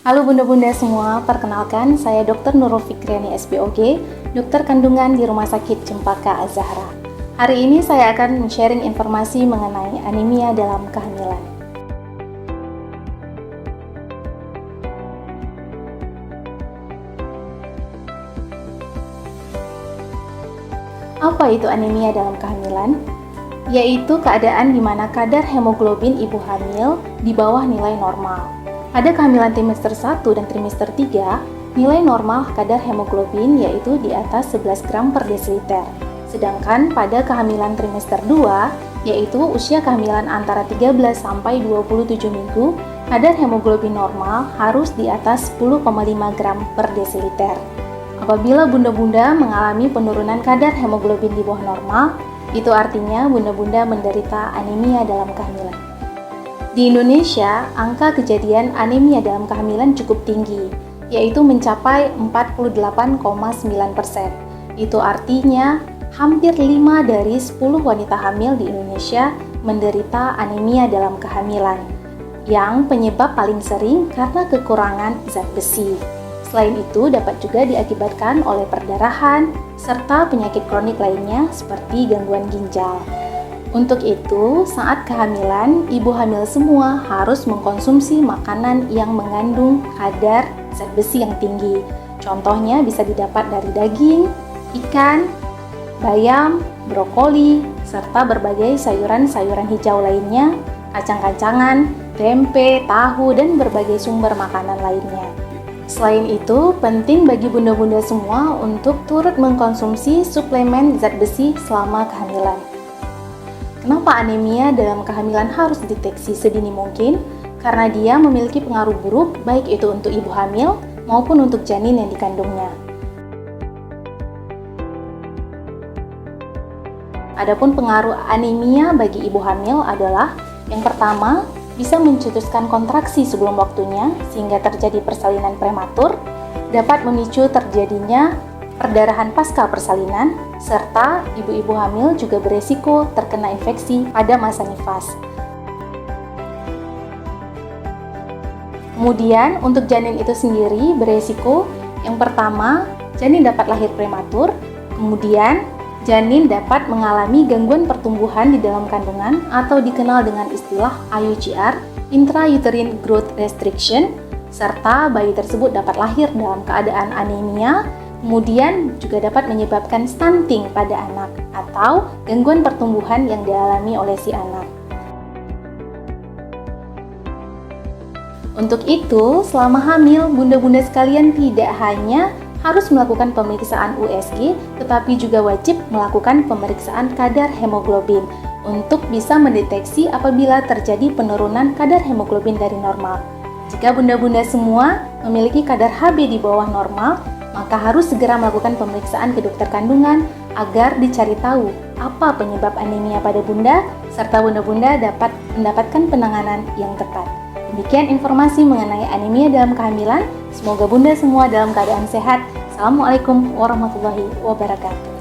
Halo bunda-bunda semua, perkenalkan saya Dr. Nurul Fikriani SPOG, dokter kandungan di Rumah Sakit Cempaka Az-Zahra. Hari ini saya akan sharing informasi mengenai anemia dalam kehamilan. Apa itu anemia dalam kehamilan? Yaitu keadaan di mana kadar hemoglobin ibu hamil di bawah nilai normal. Pada kehamilan trimester 1 dan trimester 3, nilai normal kadar hemoglobin yaitu di atas 11 gram per desiliter. Sedangkan pada kehamilan trimester 2, yaitu usia kehamilan antara 13 sampai 27 minggu, kadar hemoglobin normal harus di atas 10,5 gram per desiliter. Apabila bunda-bunda mengalami penurunan kadar hemoglobin di bawah normal, itu artinya bunda-bunda menderita anemia dalam kehamilan. Di Indonesia, angka kejadian anemia dalam kehamilan cukup tinggi, yaitu mencapai 48,9%. Itu artinya hampir 5 dari 10 wanita hamil di Indonesia menderita anemia dalam kehamilan, yang penyebab paling sering karena kekurangan zat besi. Selain itu, dapat juga diakibatkan oleh perdarahan serta penyakit kronik lainnya seperti gangguan ginjal. Untuk itu, saat kehamilan, ibu hamil semua harus mengkonsumsi makanan yang mengandung kadar zat besi yang tinggi. Contohnya bisa didapat dari daging, ikan, bayam, brokoli, serta berbagai sayuran-sayuran hijau lainnya, kacang-kacangan, tempe, tahu, dan berbagai sumber makanan lainnya. Selain itu, penting bagi bunda-bunda semua untuk turut mengkonsumsi suplemen zat besi selama kehamilan. Kenapa anemia dalam kehamilan harus dideteksi sedini mungkin? Karena dia memiliki pengaruh buruk baik itu untuk ibu hamil maupun untuk janin yang dikandungnya. Adapun pengaruh anemia bagi ibu hamil adalah yang pertama, bisa mencetuskan kontraksi sebelum waktunya sehingga terjadi persalinan prematur, dapat memicu terjadinya perdarahan pasca persalinan, serta ibu-ibu hamil juga beresiko terkena infeksi pada masa nifas. Kemudian untuk janin itu sendiri beresiko yang pertama, janin dapat lahir prematur, kemudian janin dapat mengalami gangguan pertumbuhan di dalam kandungan atau dikenal dengan istilah IUGR, intrauterine growth restriction, serta bayi tersebut dapat lahir dalam keadaan anemia, kemudian juga dapat menyebabkan stunting pada anak atau gangguan pertumbuhan yang dialami oleh si anak. Untuk itu, selama hamil, bunda-bunda sekalian tidak hanya harus melakukan pemeriksaan USG, tetapi juga wajib melakukan pemeriksaan kadar hemoglobin untuk bisa mendeteksi apabila terjadi penurunan kadar hemoglobin dari normal. Jika bunda-bunda semua memiliki kadar HB di bawah normal, maka harus segera melakukan pemeriksaan ke dokter kandungan agar dicari tahu apa penyebab anemia pada bunda, serta bunda-bunda dapat mendapatkan penanganan yang tepat. Demikian informasi mengenai anemia dalam kehamilan. Semoga bunda semua dalam keadaan sehat. Assalamualaikum warahmatullahi wabarakatuh.